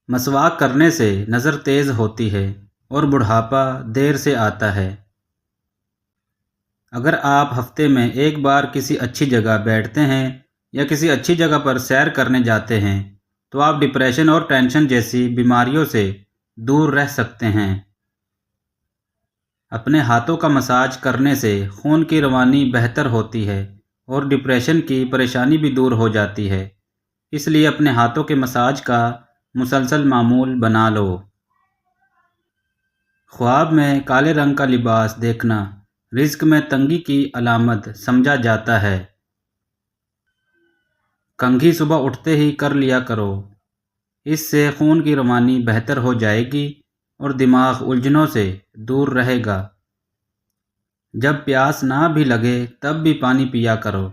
مسواک کرنے سے نظر تیز ہوتی ہے اور بڑھاپا دیر سے آتا ہے۔ اگر آپ ہفتے میں ایک بار کسی اچھی جگہ بیٹھتے ہیں یا کسی اچھی جگہ پر سیر کرنے جاتے ہیں تو آپ ڈپریشن اور ٹینشن جیسی بیماریوں سے دور رہ سکتے ہیں۔ اپنے ہاتھوں کا مساج کرنے سے خون کی روانی بہتر ہوتی ہے اور ڈپریشن کی پریشانی بھی دور ہو جاتی ہے، اس لیے اپنے ہاتھوں کے مساج کا مسلسل معمول بنا لو۔ خواب میں کالے رنگ کا لباس دیکھنا رزق میں تنگی کی علامت سمجھا جاتا ہے۔ کنگھی صبح اٹھتے ہی کر لیا کرو، اس سے خون کی روانی بہتر ہو جائے گی اور دماغ الجھنوں سے دور رہے گا۔ جب پیاس نہ بھی لگے تب بھی پانی پیا کرو،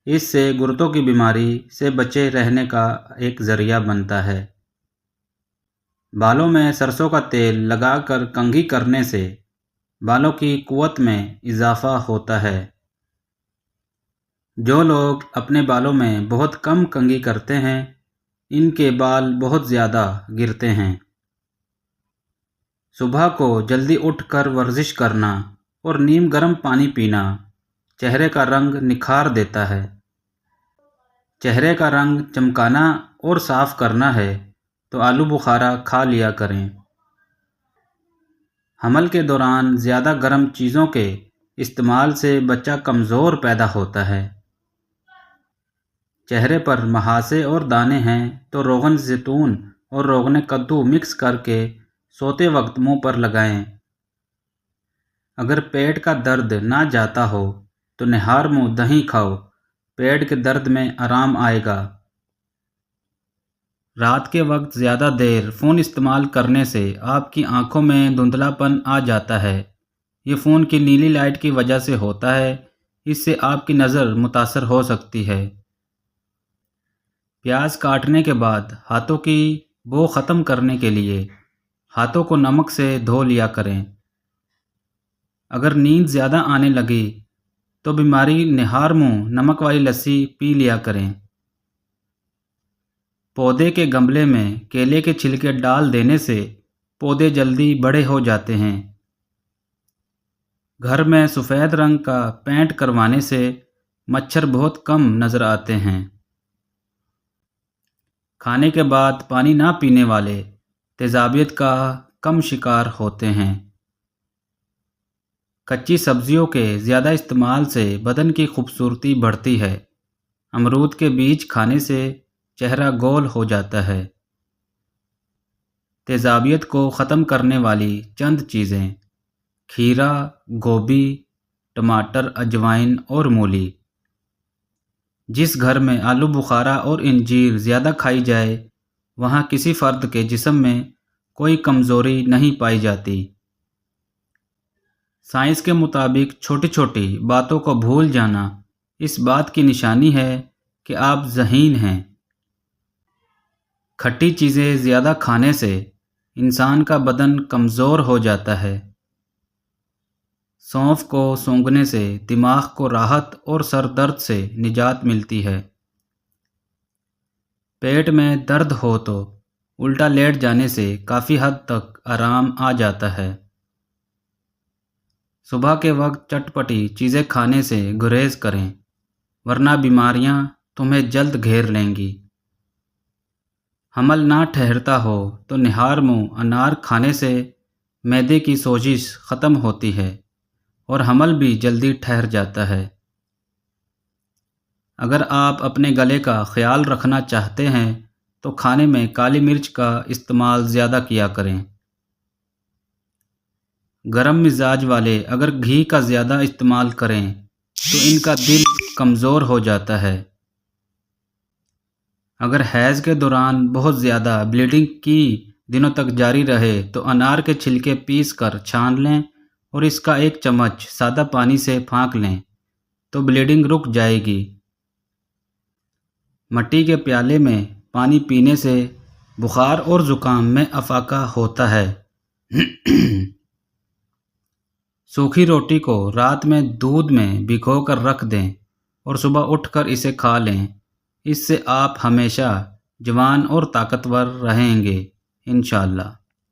اس سے گردوں کی بیماری سے بچے رہنے کا ایک ذریعہ بنتا ہے۔ بالوں میں سرسوں کا تیل لگا کر کنگھی کرنے سے بالوں کی قوت میں اضافہ ہوتا ہے۔ جو لوگ اپنے بالوں میں بہت کم کنگھی کرتے ہیں ان کے بال بہت زیادہ گرتے ہیں۔ صبح کو جلدی اٹھ کر ورزش کرنا اور نیم گرم پانی پینا چہرے کا رنگ نکھار دیتا ہے۔ چہرے کا رنگ چمکانا اور صاف کرنا ہے تو آلو بخارا کھا لیا کریں۔ حمل کے دوران زیادہ گرم چیزوں کے استعمال سے بچہ کمزور پیدا ہوتا ہے۔ چہرے پر مہاسے اور دانے ہیں تو روغن زیتون اور روغن کدو مکس کر کے سوتے وقت منہ پر لگائیں۔ اگر پیٹ کا درد نہ جاتا ہو تو نہار منہ دہی کھاؤ، پیٹ کے درد میں آرام آئے گا۔ رات کے وقت زیادہ دیر فون استعمال کرنے سے آپ کی آنکھوں میں دھندلا پن آ جاتا ہے۔ یہ فون کی نیلی لائٹ کی وجہ سے ہوتا ہے، اس سے آپ کی نظر متاثر ہو سکتی ہے۔ پیاز کاٹنے کے بعد ہاتھوں کی بو ختم کرنے کے لیے ہاتھوں کو نمک سے دھو لیا کریں۔ اگر نیند زیادہ آنے لگی تو بیماری نہار منہ نمک والی لسی پی لیا کریں۔ پودے کے گملے میں کیلے کے چھلکے ڈال دینے سے پودے جلدی بڑے ہو جاتے ہیں۔ گھر میں سفید رنگ کا پینٹ کروانے سے مچھر بہت کم نظر آتے ہیں۔ کھانے کے بعد پانی نہ پینے والے تیزابیت کا کم شکار ہوتے ہیں۔ کچی سبزیوں کے زیادہ استعمال سے بدن کی خوبصورتی بڑھتی ہے۔ امرود کے بیج کھانے سے چہرہ گول ہو جاتا ہے۔ تیزابیت کو ختم کرنے والی چند چیزیں: کھیرا، گوبھی، ٹماٹر، اجوائن اور مولی۔ جس گھر میں آلو بخارا اور انجیر زیادہ کھائی جائے وہاں کسی فرد کے جسم میں کوئی کمزوری نہیں پائی جاتی۔ سائنس کے مطابق چھوٹی چھوٹی باتوں کو بھول جانا اس بات کی نشانی ہے کہ آپ ذہین ہیں۔ کھٹی چیزیں زیادہ کھانے سے انسان کا بدن کمزور ہو جاتا ہے۔ سونف کو سونگھنے سے دماغ کو راحت اور سر درد سے نجات ملتی ہے۔ پیٹ میں درد ہو تو الٹا لیٹ جانے سے کافی حد تک آرام آ جاتا ہے۔ صبح کے وقت چٹپٹی چیزیں کھانے سے گریز کریں ورنہ بیماریاں تمہیں جلد گھیر لیں گی۔ حمل نہ ٹھہرتا ہو تو نہار منہ انار کھانے سے معدے کی سوزش ختم ہوتی ہے اور حمل بھی جلدی ٹھہر جاتا ہے۔ اگر آپ اپنے گلے کا خیال رکھنا چاہتے ہیں تو کھانے میں کالی مرچ کا استعمال زیادہ کیا کریں۔ گرم مزاج والے اگر گھی کا زیادہ استعمال کریں تو ان کا دل کمزور ہو جاتا ہے۔ اگر حیض کے دوران بہت زیادہ بلیڈنگ کی دنوں تک جاری رہے تو انار کے چھلکے پیس کر چھان لیں اور اس کا ایک چمچ سادہ پانی سے پھانک لیں تو بلیڈنگ رک جائے گی۔ مٹی کے پیالے میں پانی پینے سے بخار اور زکام میں افاقہ ہوتا ہے۔ سوکھی روٹی کو رات میں دودھ میں بھگو کر رکھ دیں اور صبح اٹھ کر اسے کھا لیں، اس سے آپ ہمیشہ جوان اور طاقتور رہیں گے۔ انشاءاللہ۔